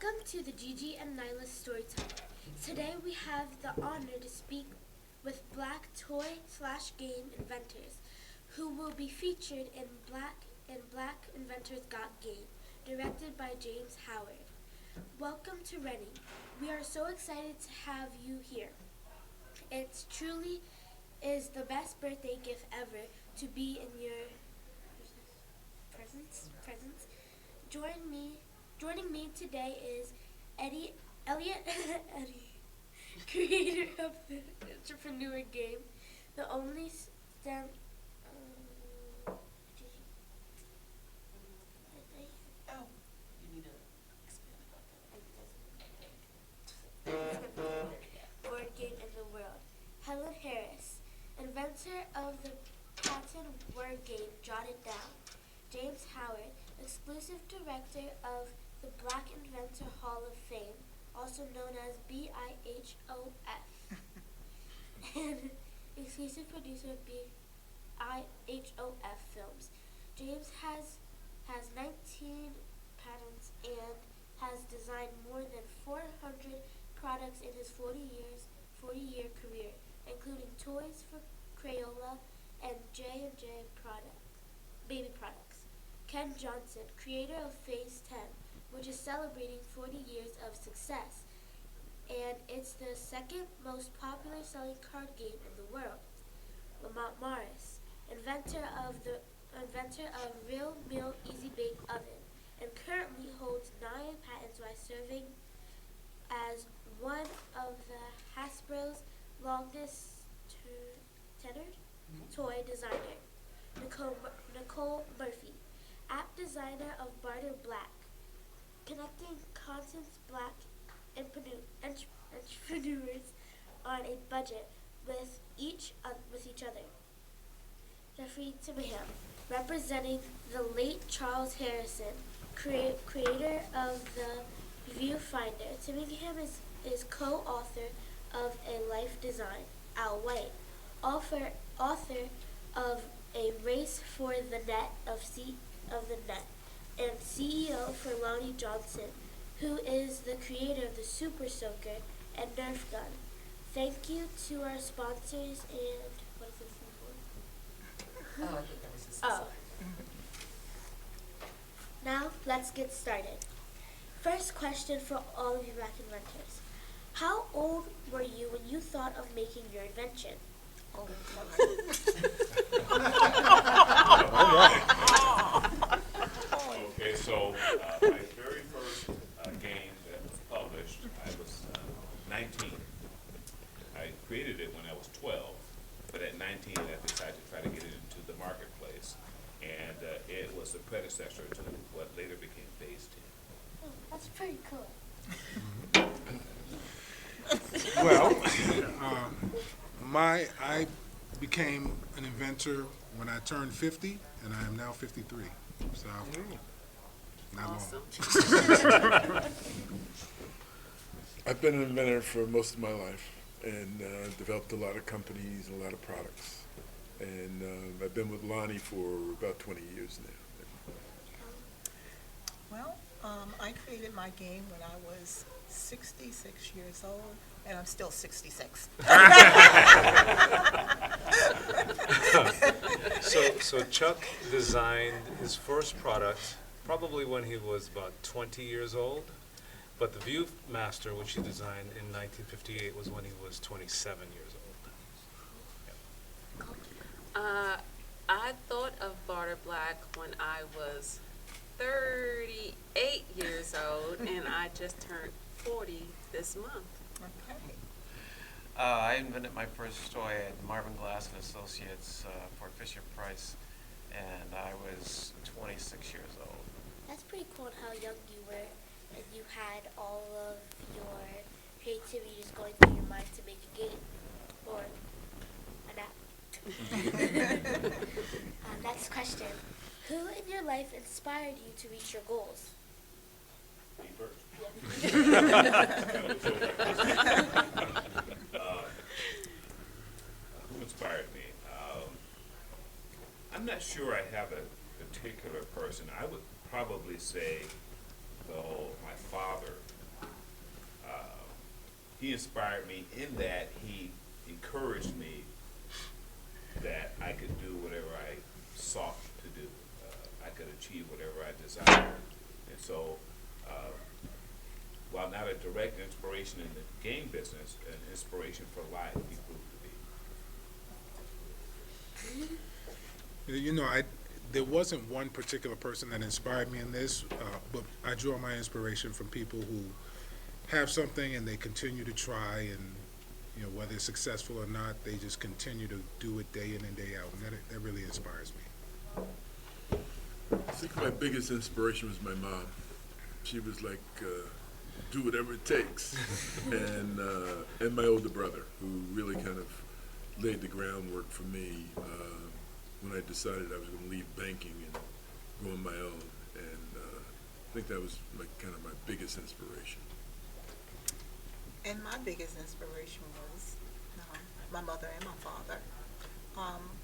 Welcome to the Gigi and Nyla Storytime. Today we have the honor to speak with Black toy/game inventors, who will be featured in Black Inventors Got Game, directed by James Howard. Welcome to Reading. We are so excited to have you here. It truly is the best birthday gift ever to be in your presence. Joining me today is Elliot Eddie, creator of the entrepreneur game, the only STEM. You need to expand about that. Board game in the world. Helen Harris, inventor of the patent word game Jotted Down. James Howard, exclusive director of the Black Inventor Hall of Fame, also known as BIHOF, and exclusive producer of BIHOF films. James has 19 patents and has designed more than 400 products in his 40-year career, including toys for Crayola and J&J baby products. Ken Johnson, creator of Phase 10, which is celebrating 40 years of success, and it's the second most popular selling card game in the world. Lamont Morris, inventor of Real Meal Easy Bake Oven, and currently holds 9 patents while serving as one of the Hasbro's longest tenured toy designer. Nicole Murphy, app designer of Barter Black, connecting conscious Black entrepreneurs on a budget with each other. Jeffrey Timmingham, representing the late Charles Harrison, creator of the Viewfinder. Timmingham is co-author of A Life Design. Al White, author of A Race for the Net of the Net, and CEO for Lonnie Johnson, who is the creator of the Super Soaker and Nerf gun. Thank you to our sponsors and what is this for? Oh, I think that was just Now let's get started. First question for all of you Black inventors. How old were you when you thought of making your invention? Okay, so my very first game that was published, I was 19. I created it when I was 12, but at 19 I decided to try to get it into the marketplace, and it was the predecessor to what later became Phase 10. Oh, that's pretty cool. Well, I became an inventor when I turned 50, and I am now 53. So, not awesome. long. I've been an inventor for most of my life, and developed a lot of companies and a lot of products. And I've been with Lonnie for about 20 years now. Well, I created my game when I was 66 years old, and I'm still 66. So Chuck designed his first product probably when he was about 20 years old, but the Viewmaster, which he designed in 1958, was when he was 27 years old. I thought of Barter Black when I was 38 years old, and I just turned 40 this month. Okay. I invented my first toy at Marvin Glass and Associates for Fisher Price, and I was 26 years old. That's pretty cool how young you were, and you had all of your creativity just going through your mind to make a game or an app. Next question. Who in your life inspired you to reach your goals? Me first. Yeah. Who inspired me? I'm not sure I have a particular person. I would probably say, though, my father he inspired me in that he encouraged me that I could do whatever I sought to do. I could achieve whatever I desired. And so, while not a direct inspiration in the game business, an inspiration for life he proved to be. You know, there wasn't one particular person that inspired me in this, but I draw my inspiration from people who have something and they continue to try, and you know, whether it's successful or not, they just continue to do it day in and day out, and that really inspires me. I think my biggest inspiration was my mom. She was like, do whatever it takes. And my older brother, who really kind of laid the groundwork for me when I decided I was going to leave banking and go on my own. And I think that was like kind of my biggest inspiration. And my biggest inspiration was my mother and my father.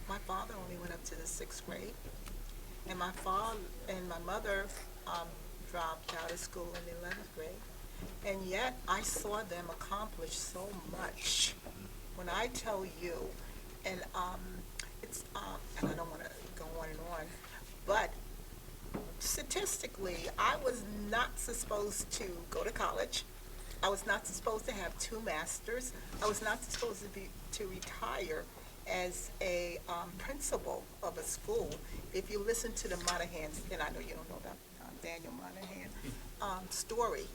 My father only went up to the 6th grade, and my mother dropped out of school in the 11th grade. And yet I saw them accomplish so much. When I tell you, and it's and I don't want to go on and on, but statistically, I was not supposed to go to college. I was not supposed to have 2 masters. I was not supposed to retire as a principal of a school. If you listen to the Monaghan's, and I know you don't know that Daniel Monahan story,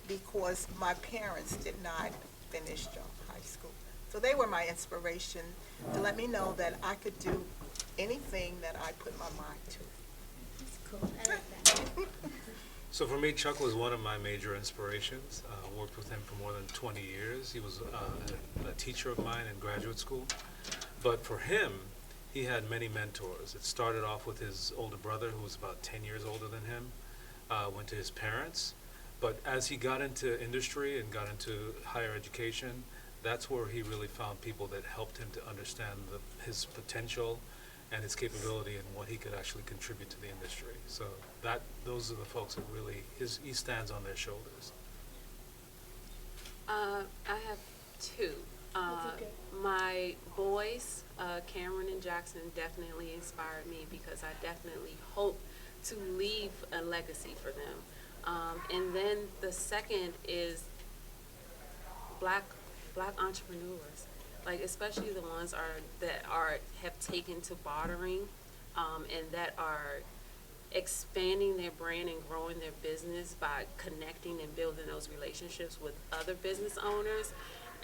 because my parents did not finish high school. So they were my inspiration to let me know that I could do anything that I put my mind to. That's cool. I like that. So for me, Chuck was one of my major inspirations. Worked with him for more than 20 years. He was a teacher of mine in graduate school. But for him, he had many mentors. It started off with his older brother, who was about 10 years older than him, went to his parents. But as he got into industry and got into higher education, that's where he really found people that helped him to understand his potential and his capability and what he could actually contribute to the industry. So those are the folks that really, he stands on their shoulders. I have 2. My boys, Cameron and Jackson, definitely inspired me because I definitely hope to leave a legacy for them. And then the second is black entrepreneurs, like especially the ones that have taken to bartering, and that are expanding their brand and growing their business by connecting and building those relationships with other business owners.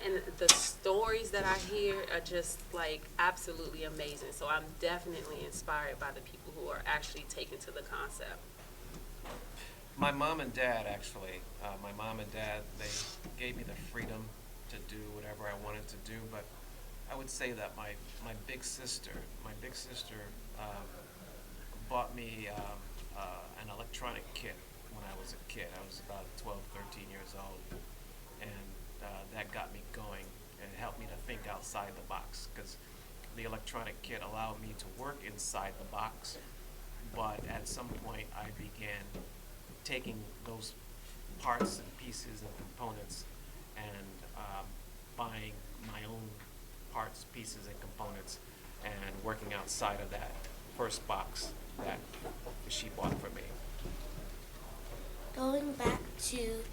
And the stories that I hear are just like absolutely amazing. So I'm definitely inspired by the people who are actually taken to the concept. My mom and dad, actually, they gave me the freedom to do whatever I wanted to do, but I would say that my big sister bought me an electronic kit when I was a kid. I was about 12, 13 years old, and that got me going, and it helped me to think outside the box, because the electronic kit allowed me to work inside the box, but at some point I began taking those parts and pieces and components and buying my own parts, pieces, and components, and working outside of that first box that she bought for me. Going back to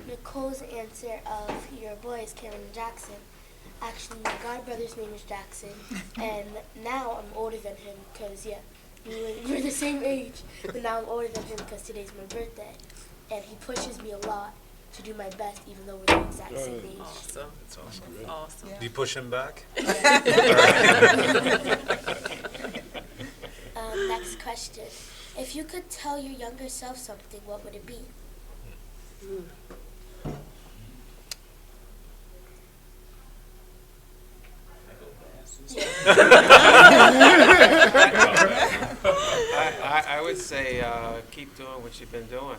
Nicole's answer of your boys, Cameron and Jackson, actually my godbrother's name is Jackson, and now I'm older than him because, we're the same age, but now I'm older than him because today's my birthday, and he pushes me a lot to do my best even though we're the exact same age. Awesome. That's awesome. Awesome. Yeah. Do you push him back? Next question. If you could tell your younger self something, what would it be? I would say keep doing what you've been doing.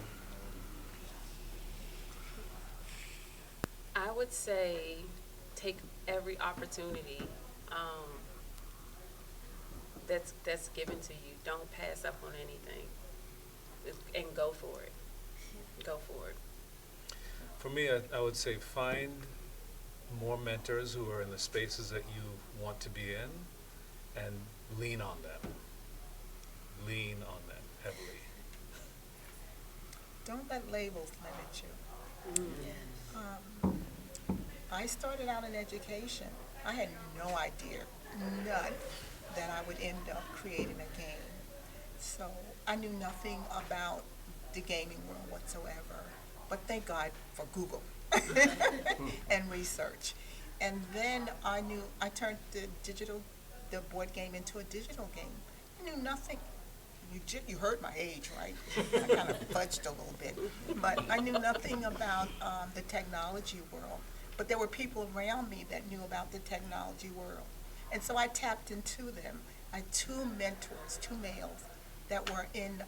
I would say take every opportunity that's given to you. Don't pass up on anything, and go for it. Go for it. For me, I would say find more mentors who are in the spaces that you want to be in, and lean on them. Lean on them heavily. Don't let labels limit you. I started out in education. I had no idea, none, that I would end up creating a game. So I knew nothing about the gaming world whatsoever, but thank God for Google and research. And then I turned the board game into a digital game. I knew nothing. You heard my age, right? I kind of fudged a little bit. But I knew nothing about the technology world. But there were people around me that knew about the technology world. And so I tapped into them. I had two mentors, two males, that were in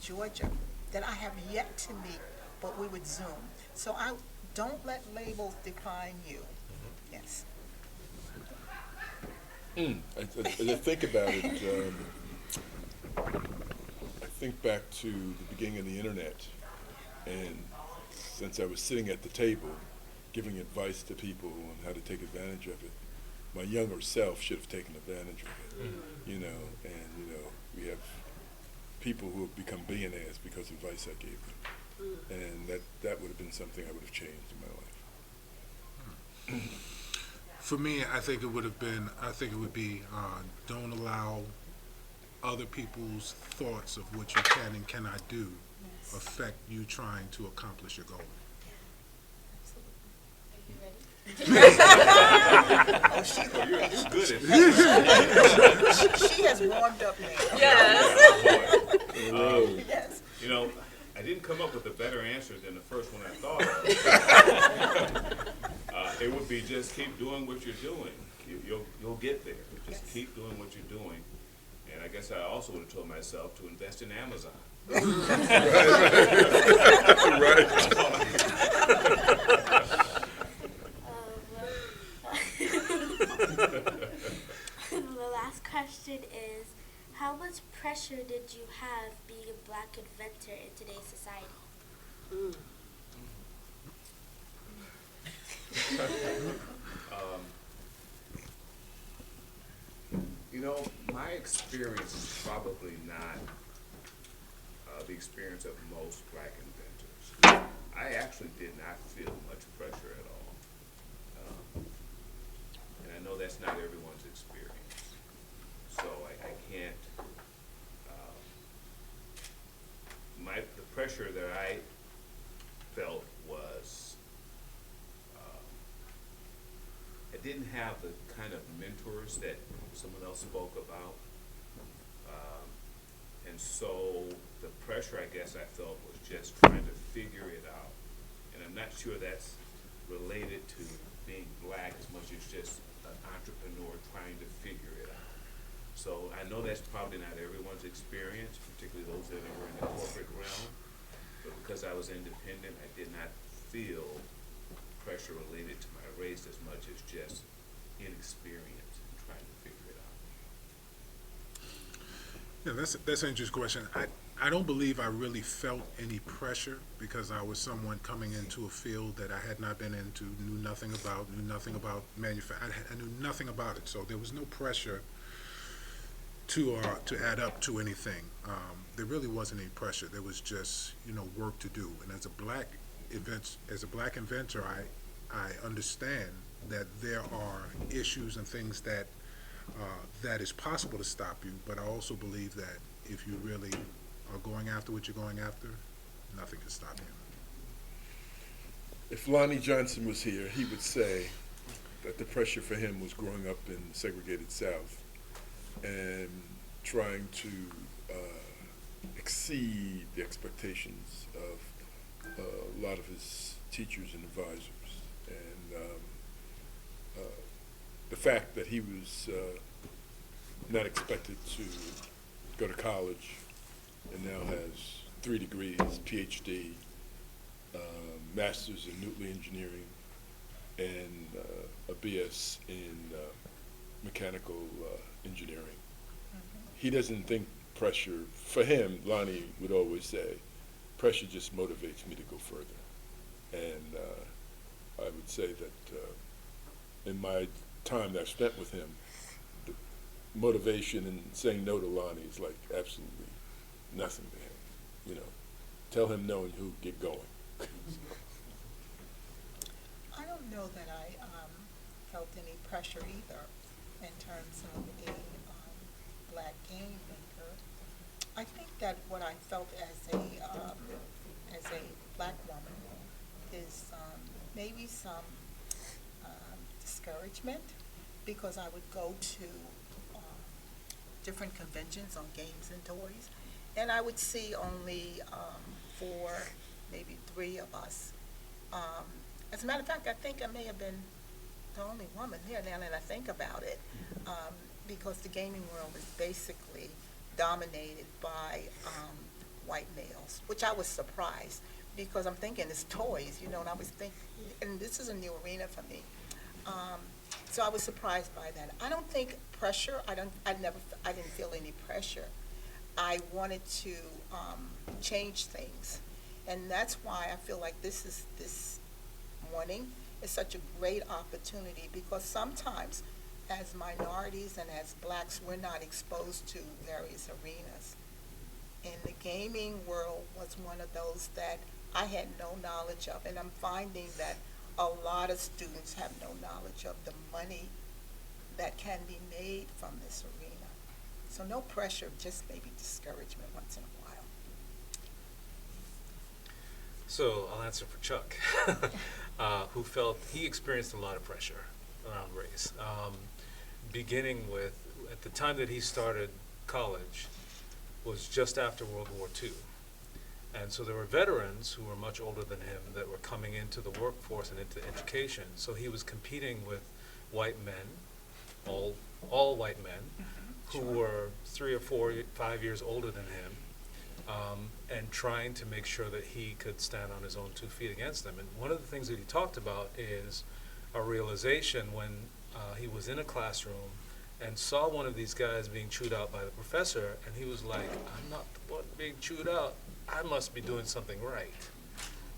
Georgia that I have yet to meet, but we would Zoom. So don't let labels define you. Yes. As I think about it, I think back to the beginning of the internet, and since I was sitting at the table giving advice to people on how to take advantage of it, my younger self should have taken advantage of it, you know, and, you know, we have people who have become billionaires because of advice I gave them, and that would have been something I would have changed in my life. For me, I think it would be, don't allow other people's thoughts of what you can and cannot do affect you trying to accomplish your goal. Oh, she's Good at that. she has warmed up now. Yes. Yes. You know, I didn't come up with a better answer than the first one I thought of. It would be just keep doing what you're doing. You'll get there. Just keep doing what you're doing. And I guess I also would have told myself to invest in Amazon. The last question is, how much pressure did you have being a black inventor in today's society? You know, my experience is probably not the experience of most black inventors. I actually did not feel much pressure at all. And I know that's not everyone's experience. So I can't, the pressure that I felt was, I didn't have the kind of mentors that someone else spoke about. And so the pressure, I guess, I felt was just trying to figure it out. And I'm not sure that's related to being black as much as just an entrepreneur trying to figure it out. So I know that's probably not everyone's experience, particularly those that were in the corporate realm. But because I was independent, I did not feel pressure related to my race as much as just inexperience and trying to figure it out. Yeah, that's an interesting question. I don't believe I really felt any pressure because I was someone coming into a field that I had not been into, knew nothing about manufacturing. I knew nothing about it, so there was no pressure to add up to anything. There really wasn't any pressure. There was just, you know, work to do. And as a black inventor, I understand that there are issues and things that is possible to stop you, but I also believe that if you really are going after what you're going after, nothing can stop you. If Lonnie Johnson was here, he would say that the pressure for him was growing up in the segregated South and trying to exceed the expectations of a lot of his teachers and advisors. And the fact that he was not expected to go to college and now has 3 degrees, PhD, master's in nuclear engineering, and a BS in mechanical engineering. He doesn't think pressure, for him, Lonnie would always say, pressure just motivates me to go further. And I would say that in my time that I've spent with him, the motivation and saying no to Lonnie is like absolutely nothing to him. You know, tell him no and he'll get going. I don't know that I felt any pressure either in terms of a black game maker. I think that what I felt as a black woman is maybe some discouragement, because I would go to different conventions on games and toys, and I would see only 4, maybe 3 of us. As a matter of fact, I think I may have been the only woman there now that I think about it, because the gaming world is basically dominated by white males, which I was surprised, because I'm thinking it's toys, you know, and I was thinking, and this is a new arena for me. So I was surprised by that. I don't think pressure, I didn't feel any pressure. I wanted to change things, and that's why I feel like this morning is such a great opportunity, because sometimes as minorities and as blacks, we're not exposed to various arenas. And the gaming world was one of those that I had no knowledge of, and I'm finding that a lot of students have no knowledge of the money that can be made from this arena. So no pressure, just maybe discouragement once in a while. So I'll answer for Chuck, who felt he experienced a lot of pressure around race. Beginning with, at the time that he started college, was just after World War II. And so there were veterans who were much older than him that were coming into the workforce and into education. So he was competing with white men, all white men, who were 3 or 4, 5 years older than him, and trying to make sure that he could stand on his own 2 feet against them. And one of the things that he talked about is a realization when he was in a classroom and saw one of these guys being chewed out by the professor, and he was like, I'm not the one being chewed out, I must be doing something right.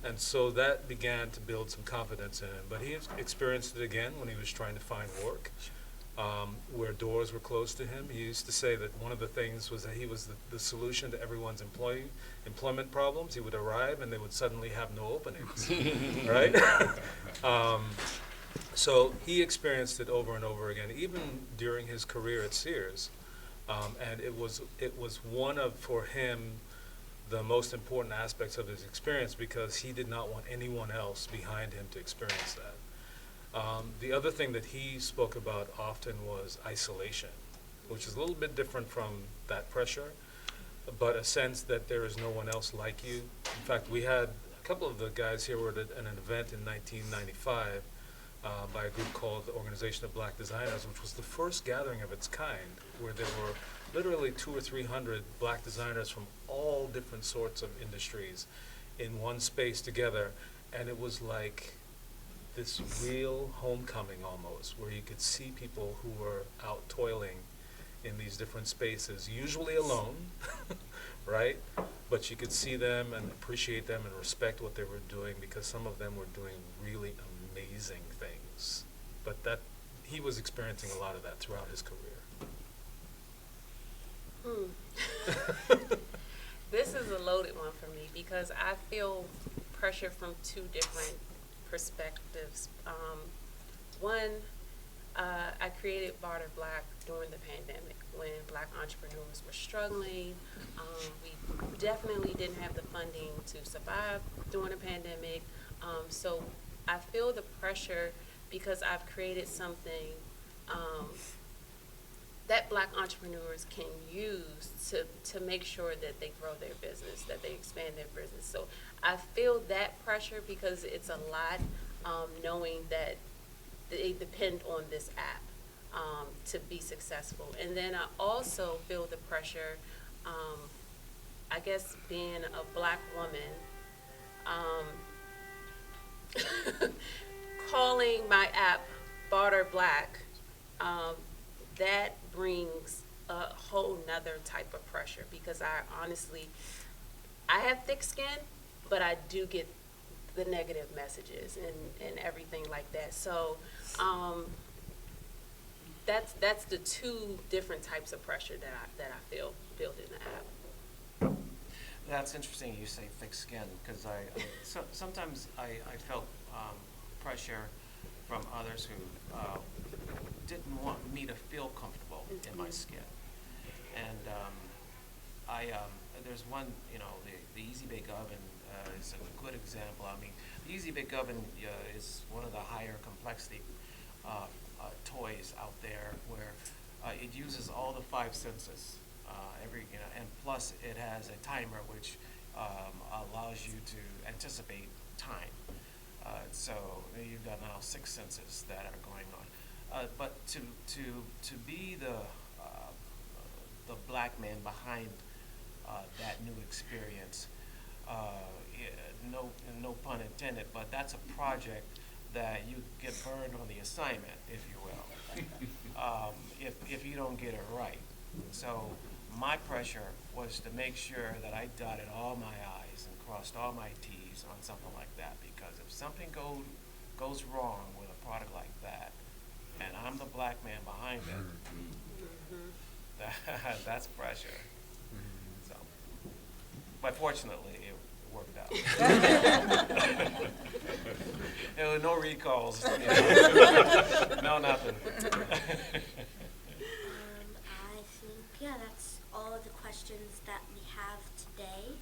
And so that began to build some confidence in him. But he experienced it again when he was trying to find work, where doors were closed to him. He used to say that one of the things was that he was the solution to everyone's employment problems. He would arrive and they would suddenly have no openings, right? So he experienced it over and over again, even during his career at Sears. And it was one of, for him, the most important aspects of his experience, because he did not want anyone else behind him to experience that. The other thing that he spoke about often was isolation, which is a little bit different from that pressure, but a sense that there is no one else like you. In fact, we had a couple of the guys here were at an event in 1995 by a group called the Organization of Black Designers, which was the first gathering of its kind, where there were literally 200 or 300 black designers from all different sorts of industries in one space together, and it was like this real homecoming almost, where you could see people who were out toiling in these different spaces, usually alone, right? But you could see them and appreciate them and respect what they were doing, because some of them were doing really amazing things. But that he was experiencing a lot of that throughout his career. This is a loaded one for me, because I feel pressure from 2 different perspectives. One, I created Barter Black during the pandemic when black entrepreneurs were struggling. We definitely didn't have the funding to survive during the pandemic. So I feel the pressure because I've created something that black entrepreneurs can use to make sure that they grow their business, that they expand their business. So I feel that pressure because it's a lot, knowing that they depend on this app to be successful. And then I also feel the pressure, I guess being a black woman, calling my app Barter Black, that brings a whole nother type of pressure, because I honestly, I have thick skin, but I do get the negative messages and everything like that. So that's the two different types of pressure that I feel built in the app. That's interesting you say thick skin, because sometimes I felt pressure from others who didn't want me to feel comfortable in my skin. And there's one, the Easy Bake Oven is a good example. I mean, the Easy Bake Oven is one of the higher complexity toys out there, where it uses all the 5 senses. And plus it has a timer which allows you to anticipate time. So you've got now 6 senses that are going on. But to be the black man behind that new experience, no pun intended, but that's a project that you get burned on the assignment, if you will, if you don't get it right. So my pressure was to make sure that I dotted all my I's and crossed all my T's on something like that, because if something goes wrong with a product like that, and I'm the black man behind it, that's pressure. So, but fortunately, it worked out. There were no recalls. No nothing. I think, that's all of the questions that we have today.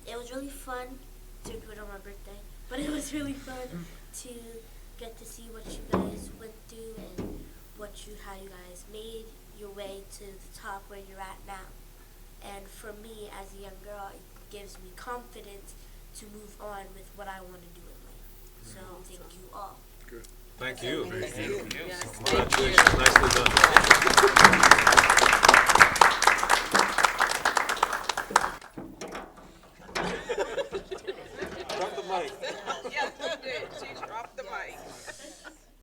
It was really fun to do it on my birthday, but it was really fun to get to see what you guys went through and how you guys made your way to the top where you're at now. And for me, as a young girl, it gives me confidence to move on with what I want to do in life. So thank you all. Good. Thank you. Thank you. Yes, Congratulations. Nicely done.